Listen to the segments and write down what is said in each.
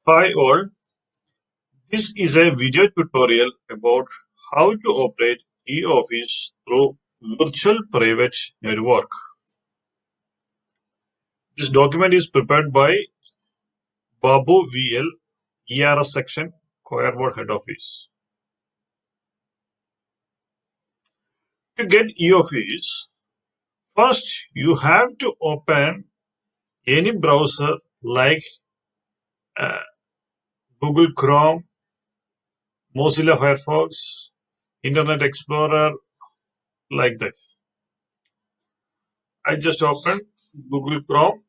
Hi all, this is a video tutorial about how to operate eoffice through virtual private network. This document is prepared by Babu VL, ERS section, Coirboard head office. To get eoffice, first you have to open any browser like uh, Google Chrome, Mozilla Firefox, Internet Explorer, like that. I just opened Google Chrome.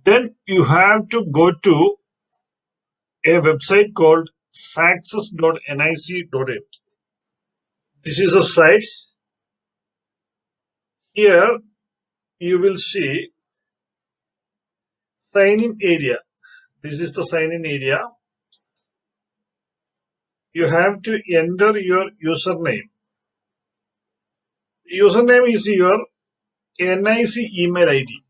Then you have to go to a website called success.nic.in. This is a site. Here you will see sign in area. This is the sign in area. You have to enter your username. Username is your NIC email ID.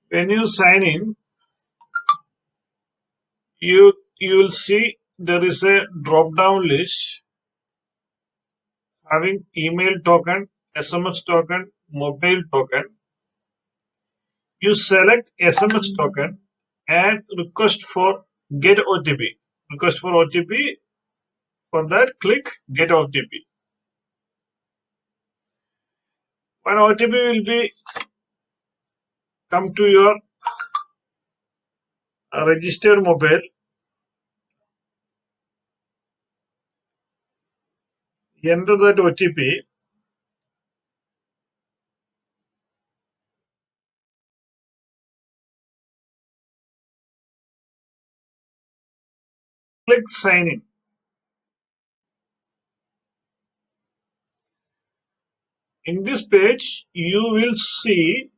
When you sign in, you will see there is a drop down list having email token, SMS token, mobile token. You select SMS token and request for get OTP. Request for OTP. For that, click get OTP. When OTP will be come to your registered mobile, enter that OTP. Click sign in. In this page, you will see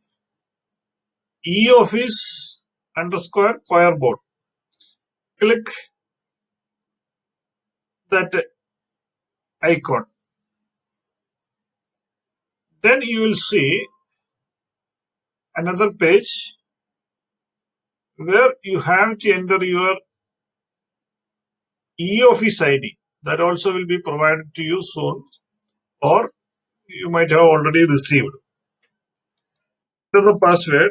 eoffice underscore fireboard. Click that icon. Then you will see another page where you have to enter your eoffice ID. That also will be provided to you soon, or you might have already received. Enter the password.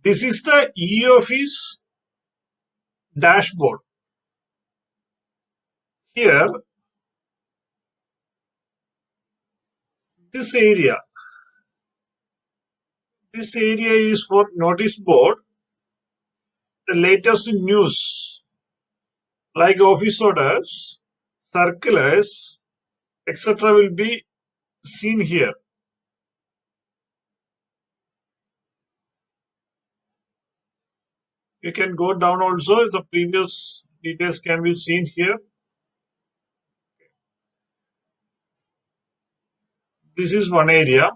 This is the eoffice dashboard. Here, this area is for notice board. The latest news like office orders, circulars, etc. will be seen here. You can go down also. The previous details can be seen here. This is one area.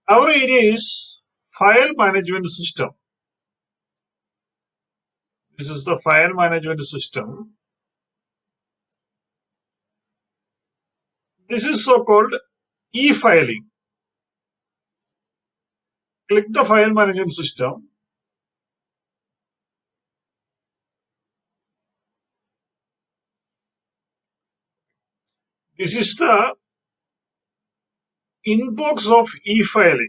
Our area is file management system. This is the file management system. This is so-called e-filing. Click the file management system. This is the inbox of e-filing.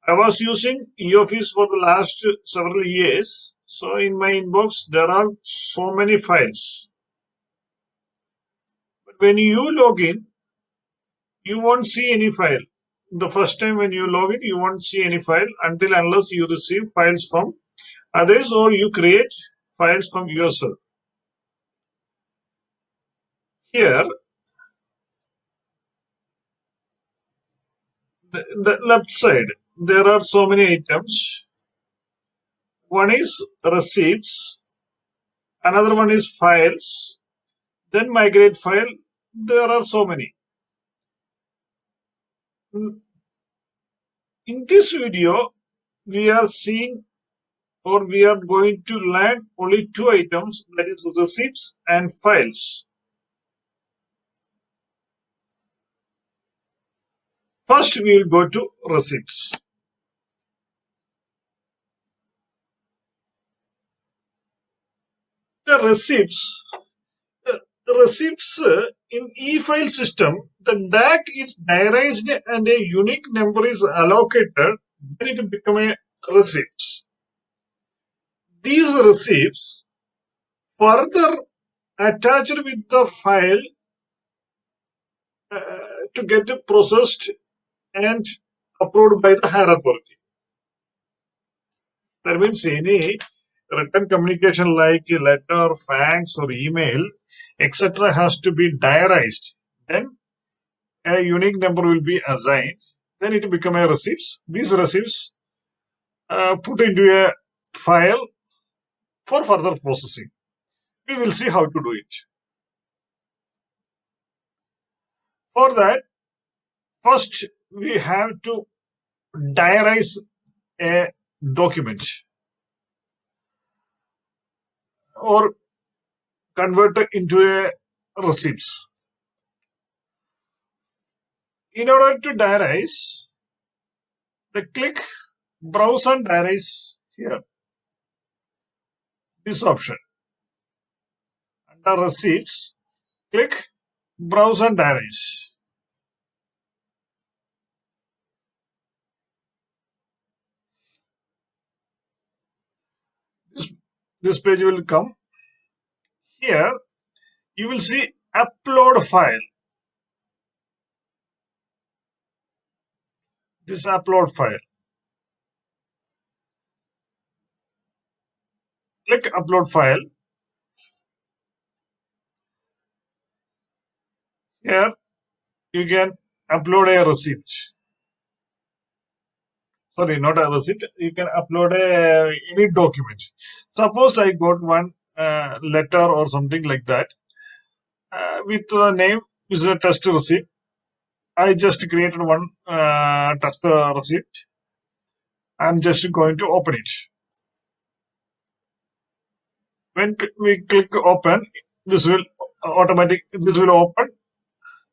I was using eoffice for the last several years. So in my inbox, there are so many files. But when you log in, you won't see any file. The first time when you log in, you won't see any file until unless you receive files from others or you create files from yourself. Here, The left side, there are so many items. One is receipts, another one is files, then migrate file. There are so many. In this video, we are seeing or we are going to learn only two items, that is receipts and files. First, we will go to receipts. The receipts, in e-file system, the DAC is diarized and a unique number is allocated, then it become a receipt. These receipts further attached with the file to get processed and approved by the higher authority. That means any written communication like a letter, fax, or email, etc., has to be diarized. Then a unique number will be assigned. Then it will become a receipts. These receipts put into a file for further processing. We will see how to do it. For that, first we have to diarize a document or convert it into a receipts. In order to diarize, click browse and diarize here. This option. Under receipts, click browse and diarize. This, this page will come. Here you will see upload file. This upload file. Click upload file. Here you can upload a receipt. Sorry, not a receipt. You can upload any document. Suppose I got one letter or something like that with the name is a test receipt. I just created one test receipt. I'm just going to open it. When we click open, this will open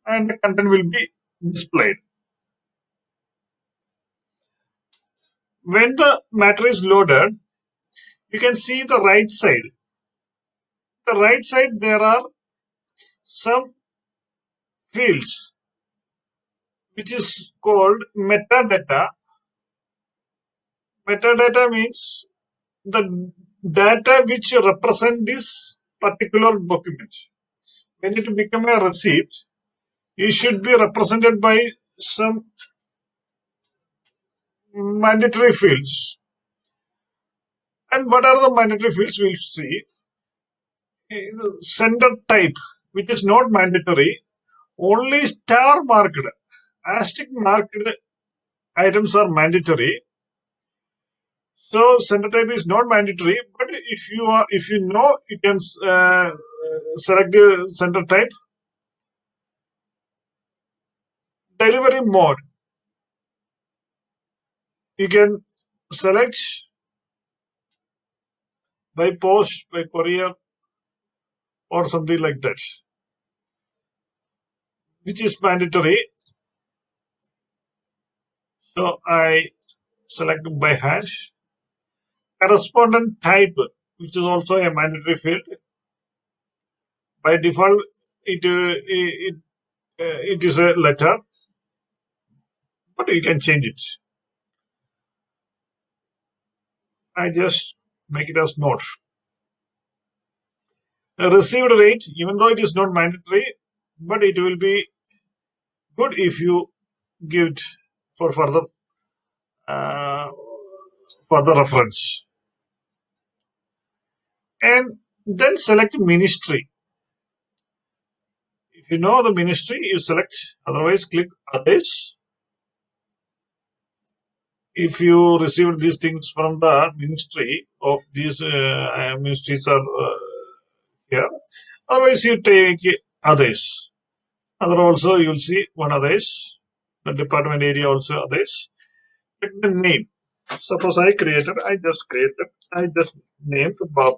and the content will be displayed. When the matter is loaded, you can see the right side. The right side there are some fields which is called metadata. Metadata means the data which represent this particular document. When it become a receipt, it should be represented by some mandatory fields. And what are the mandatory fields? We'll see. Sender type, which is not mandatory, only star marked, asterisk marked items are mandatory. So sender type is not mandatory, but if you know, you can select the sender type. Delivery mode, you can select by post, by courier, or something like that, which is mandatory. So I select by hash. Correspondent type, which is also a mandatory field. By default, it is a letter, but you can change it. I just make it as note. A received rate, even though it is not mandatory, but it will be good if you give it for uh, further reference. And then select ministry. If you know the ministry, you select. Otherwise, click others. if you received these things from the ministry of these ministries are here. Otherwise, you take others. Other also you will see one others. The department area also others. Like the name. Suppose I just named Bob.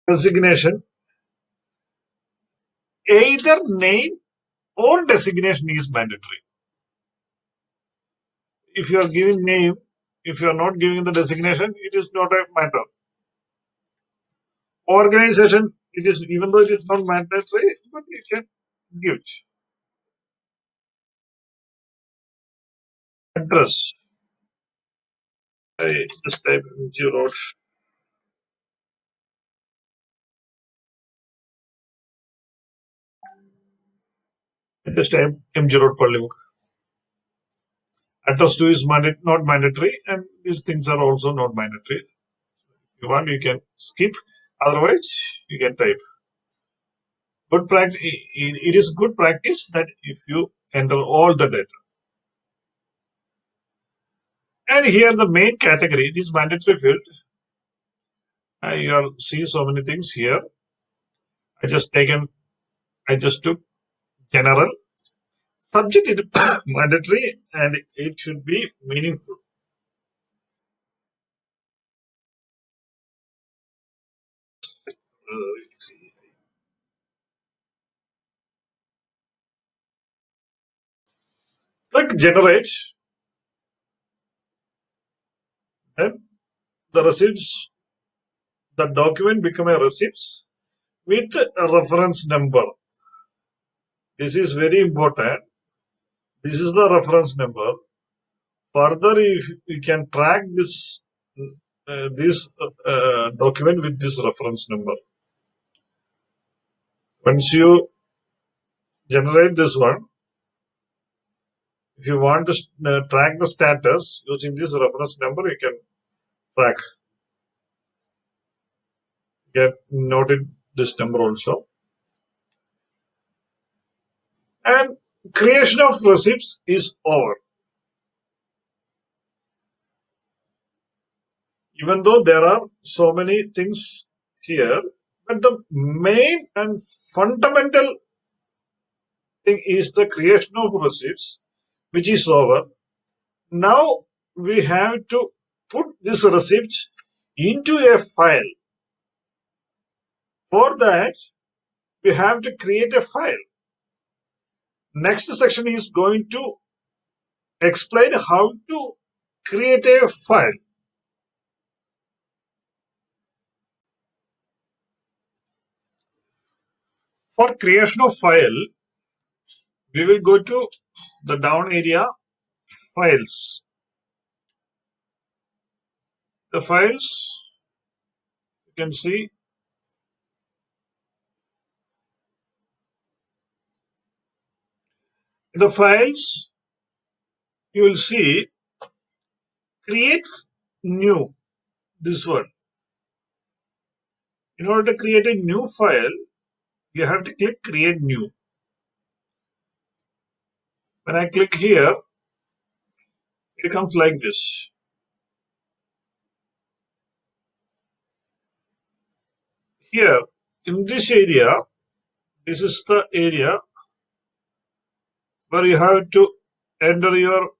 Designation. Either name or designation is mandatory. If you are giving name, if you are not giving the designation, it is not a matter. Organization, it is even though it is not mandatory, but you can give address. I just type MG Road. I just type MG Road Pallimuk. Address 2 is not mandatory, and these things are also not mandatory. If you want, you can skip. Otherwise, you can type. Good practice. It is good practice that if you enter all the data. And here the main category, this mandatory field. You see so many things here. I just taken. I just took general. Subject is mandatory and it should be meaningful. Click generate, and the receipts, the document become a receipts with a reference number. This is very important. This is the reference number. Further, if you can track this document with this reference number. Once you generate this one, if you want to track the status using this reference number, you can track. Get noted this number also. And creation of receipts is over. Even though there are so many things here, but the main and fundamental thing is the creation of receipts, which is over. Now we have to put this receipts into a file. For that, we have to create a file. Next section is going to explain how to create a file. For creation of file, we will go to the down area, files. The files, you can see the files, you will see create new, this one. In order to create a new file, you have to click create new. When I click here, it comes like this. Here, in this area, this is the area where you have to enter your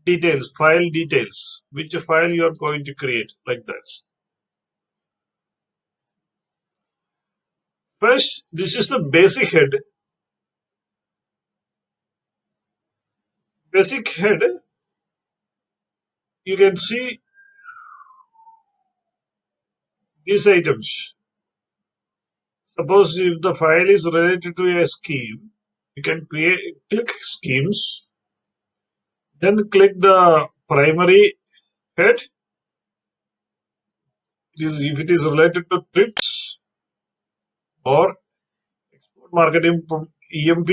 details, file details, which file you are going to create, like this. First, this is the basic head. Basic head, you can see these items. Suppose if the file is related to a scheme, you can click schemes, then click the primary head. If it is related to thrifts or export marketing EMP,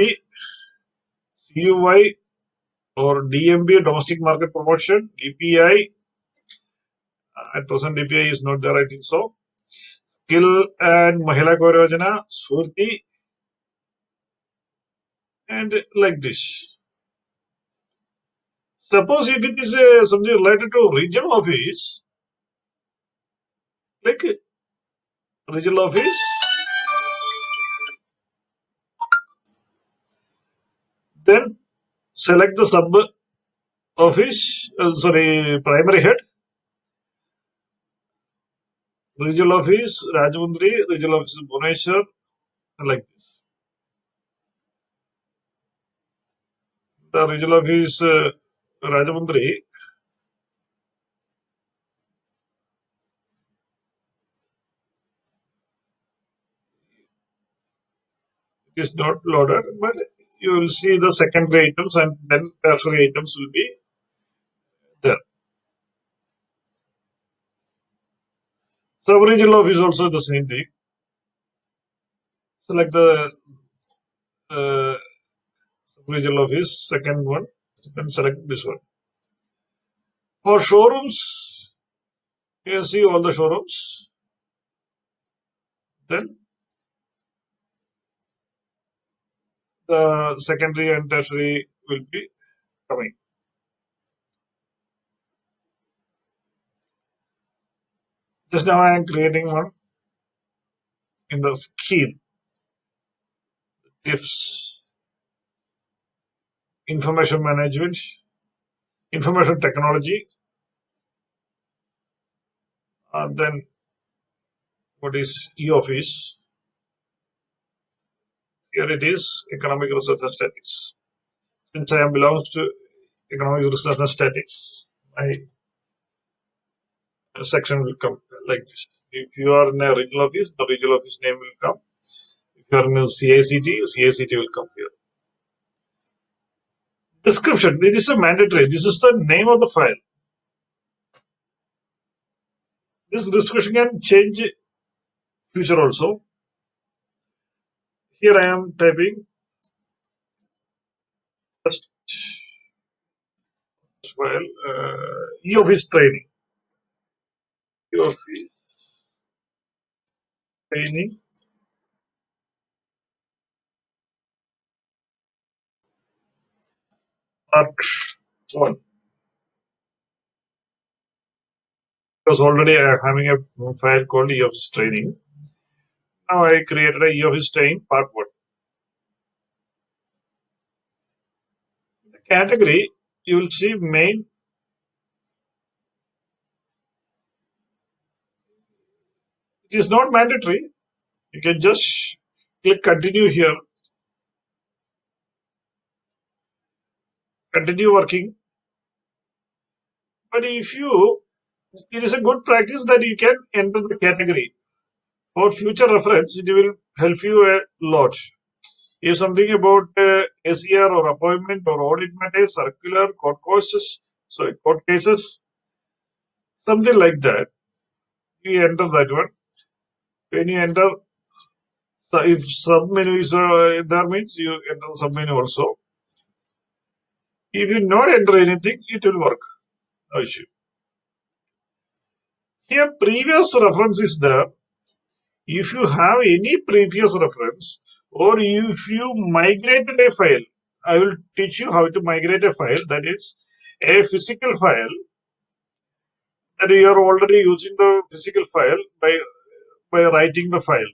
CUI or DMB, domestic market promotion, DPI. At present, DPI is not there, I think so. Skill and Mahila Korojana, Surti, and like this. Suppose if it is something related to regional office, like regional office, then select the sub office, primary head, regional office, Rajmundry, regional office, Bhubaneswar, like this. The regional office, Rajmundry, is not loaded, but you will see the secondary items and then tertiary items will be there. Sub-regional office also the same thing. Select the uh, sub-regional office, second one, then select this one. For showrooms, you can see all the showrooms. Then the secondary and tertiary will be coming. Just now I am creating one in the scheme. Ifs, information management, information technology, then what is eoffice? Here it is, economic research and statistics. Since I am belongs to economic research and statistics, my section will come like this. If you are in a regional office, the regional office name will come. If you are in a CACT will come here. Description. This is a mandatory. This is the name of the file. This description can change future also. Here I am typing first file eoffice training. eoffice training part 1. Because already I am having a file called eoffice training. Now I created a eoffice training part 1. The category you will see main. It is not mandatory. You can just click continue here, continue working. But if you, it is a good practice that you can enter the category. For future reference, it will help you a lot. If something about SER or appointment or audit matter, circular, court cases, something like that, you enter that one. When you enter, so if submenu is there means you enter submenu also. If you not enter anything, it will work. No issue. Here, previous reference is there. If you have any previous reference or if you migrated a file, I will teach you how to migrate a file, that is a physical file that you are already using the physical file by writing the file,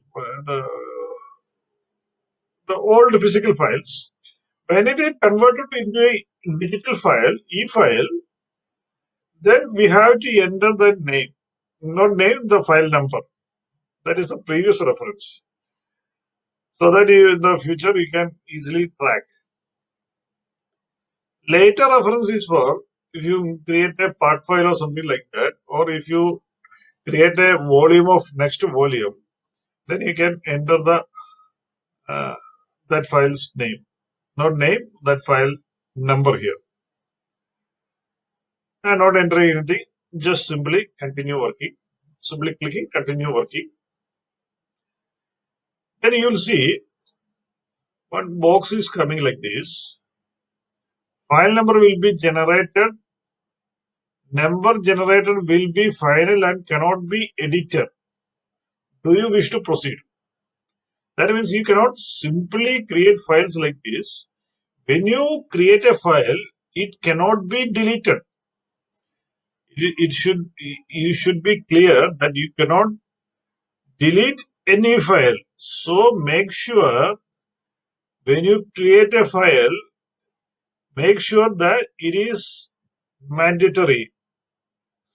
the old physical files. When it is converted into a digital file, e-file, then we have to enter the name, not name, the file number. That is the previous reference. So that in the future you can easily track. Later reference is for if you create a part file or something like that, or if you create a volume of next volume, then you can enter the that file's name, not name, that file number here, and not entering anything. Just simply continue working. Simply clicking continue working. Then you will see one box is coming like this. File number will be generated. Number generated will be final and cannot be edited. Do you wish to proceed? That means you cannot simply create files like this. When you create a file, it cannot be deleted. It should you should be clear that you cannot delete any file. So make sure when you create a file, make sure that it is mandatory.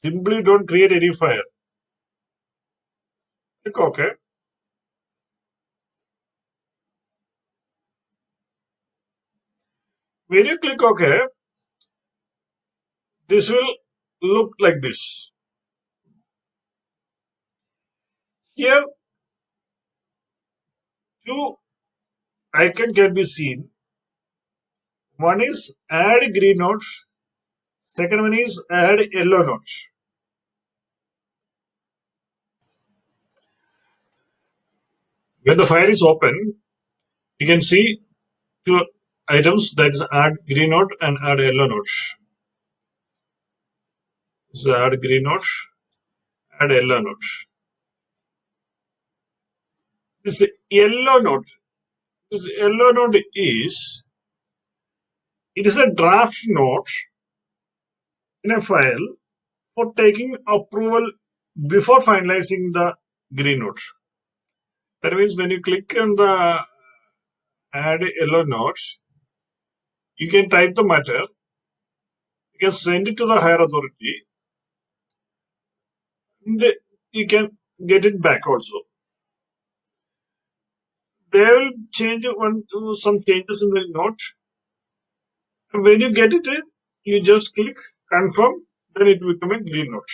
Simply don't create any file. Click OK. When you click OK, this will look like this. Here, two icons can be seen. One is add green notes. Second one is add yellow notes. When the file is open, you can see two items, that is add green note and add yellow notes. So add green notes, add yellow notes. This yellow note, is it is a draft note in a file for taking approval before finalizing the green note. That means when you click on the add yellow notes, you can type the matter, you can send it to the higher authority, and you can get it back also. They will change some changes in the note. And when you get it, you just click confirm, then it will become a green note.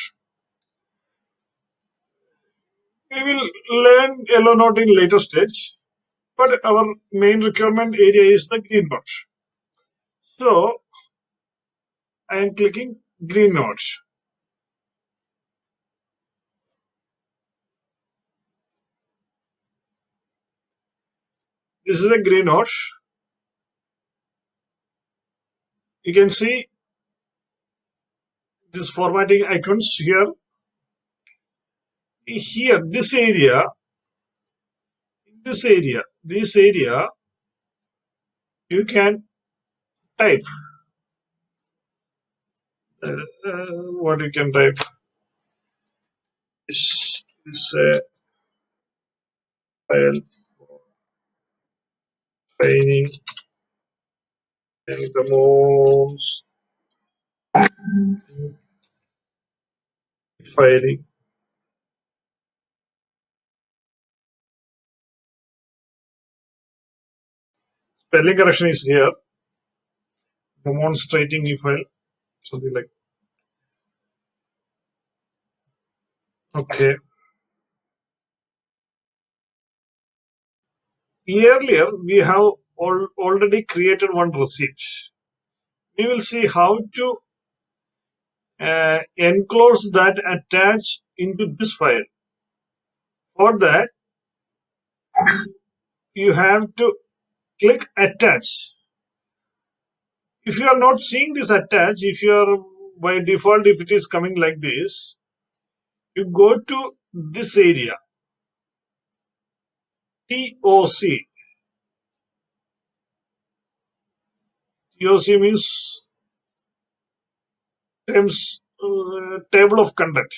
We will learn yellow note in later stage, but our main requirement area is the green note. So I am clicking green note. This is a green note. You can see this formatting icons here. Here, this area, you can type. What you can type is a file for training and the most filing. Spelling correction is here. Demonstrating e-file, something like. Okay. Earlier, we have already created one receipt. We will see how to enclose that attach into this file. For that, you have to click attach. If you are not seeing this attach, if you are by default, if it is coming like this, you go to this area, TOC. TOC means table of content.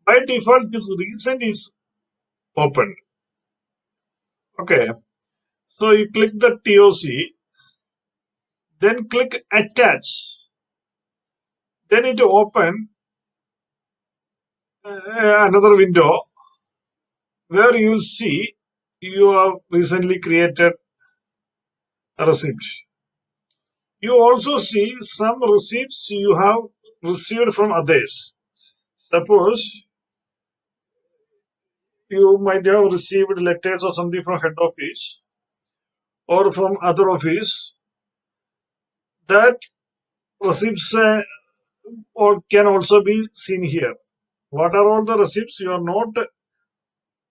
By default, this recent is open. Okay. So you click the TOC, then click attach. Then it will open another window where you will see you have recently created a receipt. You also see some receipts you have received from others. Suppose you might have received letters or something from head office or from other office. That receipts or can also be seen here. What are all the receipts you are not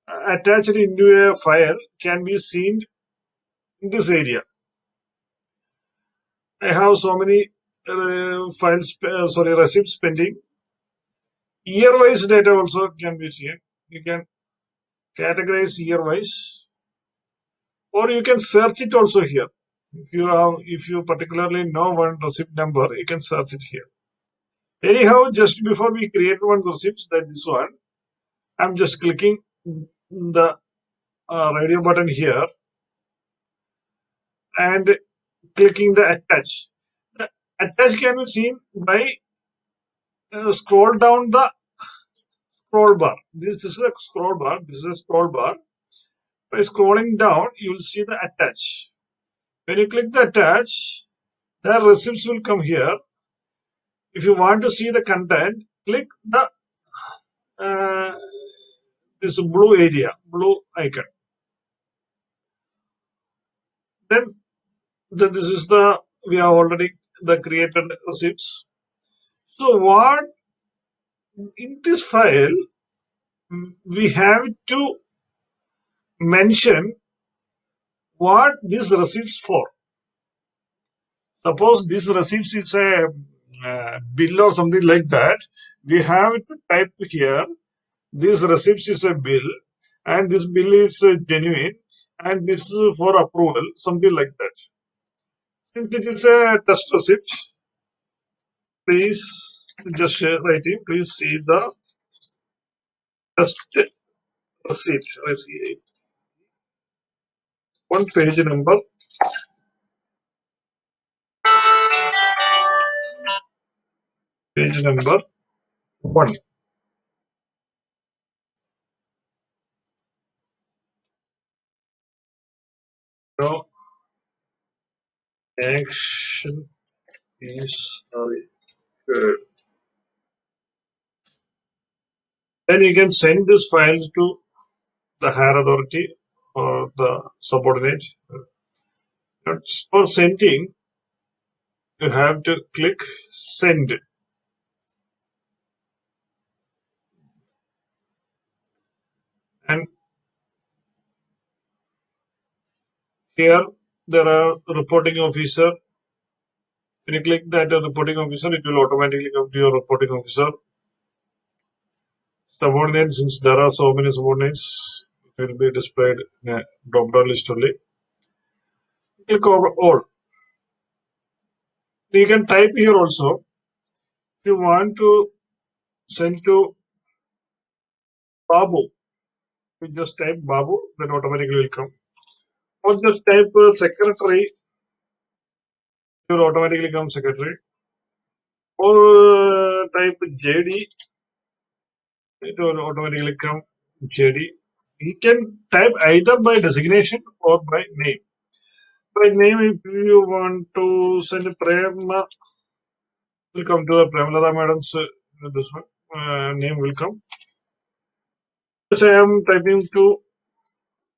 attached into a file can be seen in this area. I have so many receipts pending. Year-wise data also can be seen. You can categorize year-wise, or you can search it also here. If you particularly know one receipt number, you can search it here. Anyhow, just before we create one receipt, that this one, I'm just clicking the radio button here and clicking the attach. The attach can be seen by scroll down the scroll bar. This is a scroll bar. This is a scroll bar. By scrolling down, you will see the attach. When you click the attach, the receipts will come here. If you want to see the content, click the uh, this blue area, blue icon. Then this is the we have already the created receipts. So what in this file we have to mention what this receipts for. Suppose this receipts is a bill or something like that. We have to type here this receipts is a bill and this bill is genuine and this is for approval, something like that. Since it is a test receipt, please just write it. Please see the test receipt. I see one page number one. No action is required. Then you can send this file to the higher authority or the subordinate. For sending, you have to click send. And here there are reporting officer. When you click that reporting officer, it will automatically come to your reporting officer. Subordinates, since there are so many subordinates, it will be displayed in a drop down list only. Click over all. You can type here also. If you want to send to Babu, you just type Babu, then automatically will come. Or just type secretary, it will automatically come secretary. Or type JD, it will automatically come JD. You can type either by designation or by name. By name, if you want to send Prema, will come to the Premalata madam's this one, name will come. So I am typing to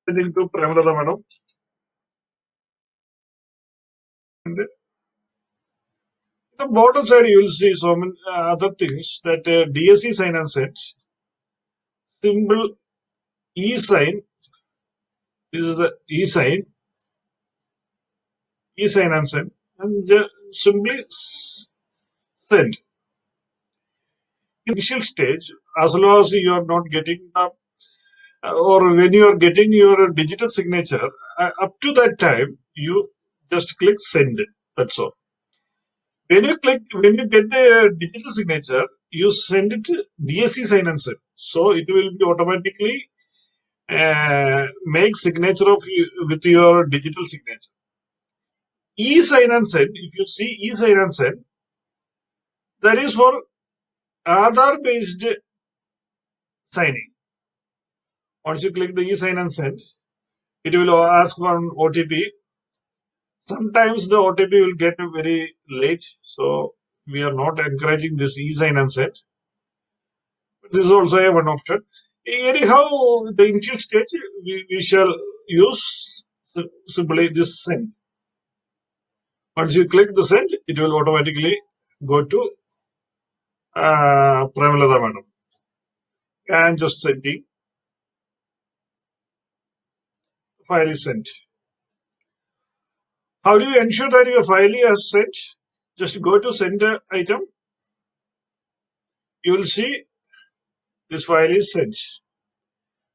sending to Premalata madam. And the bottom side, you will see so many other things that DSC sign and send, symbol E sign. This is the E sign, E sign and send, and simply send. In initial stage, as long as you are not getting the or when you are getting your digital signature, up to that time, you just click send. That's all. When you get the digital signature, you send it to DSC sign and send. So it will be automatically make signature of you with your digital signature. E sign and send. If you see E sign and send, that is for Aadhaar based signing. Once you click the E sign and send, it will ask for an OTP. Sometimes the OTP will get very late, so we are not encouraging this e-sign and send. This is also a one option. Anyhow, the initial stage we shall use simply this send. Once you click the send, it will automatically go to Premalata madam. And just sending, file is sent. How do you ensure that your file is sent? Just go to send item. You will see this file is sent.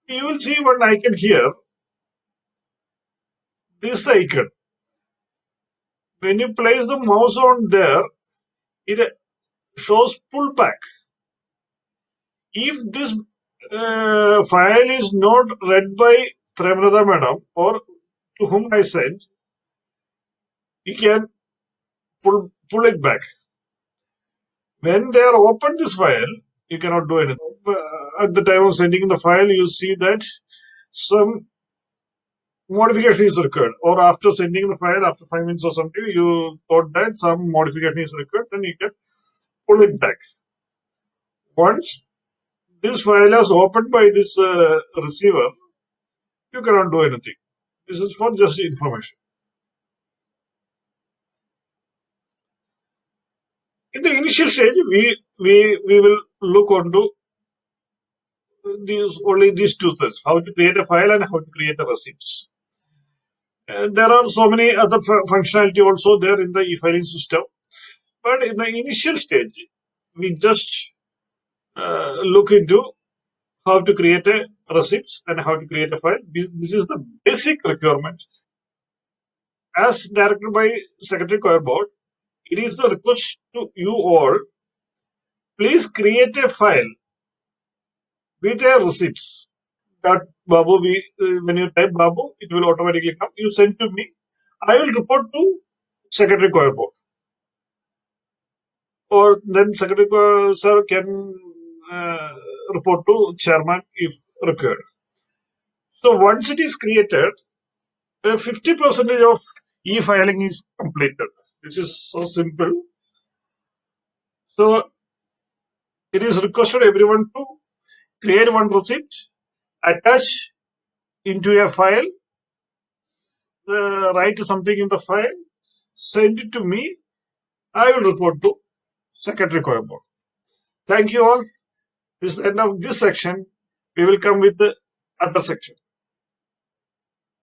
You will see one icon here, this icon. When you place the mouse on there, it shows pullback. If this file is not read by Premlata madam or to whom I sent, you can pull it back. When they are open this file, you cannot do anything. At the time of sending the file, you see that some modification is required, or after sending the file after 5 minutes or something, you thought that some modification is required, then you can pull it back. Once this file is opened by this receiver, you cannot do anything. This is for just information. In the initial stage, we will look onto these two things: how to create a file and how to create a receipts. There are so many other functionality also there in the e-filing system, but in the initial stage, we just look into how to create a receipts and how to create a file. This is the basic requirement. As directed by Secretary Coir Board, it is the request to you all, please create a file with a receipts. That Babu, when you type Babu, it will automatically come. You send to me. I will report to Secretary Coir Board. Or then Secretary Sir can report to Chairman if required. So once it is created, 50% of e-filing is completed. This is so simple. So it is requested everyone to create one receipt, attach into a file, write something in the file, send it to me. I will report to Secretary Coir Board. Thank you all. This is the end of this section. We will come with the other section.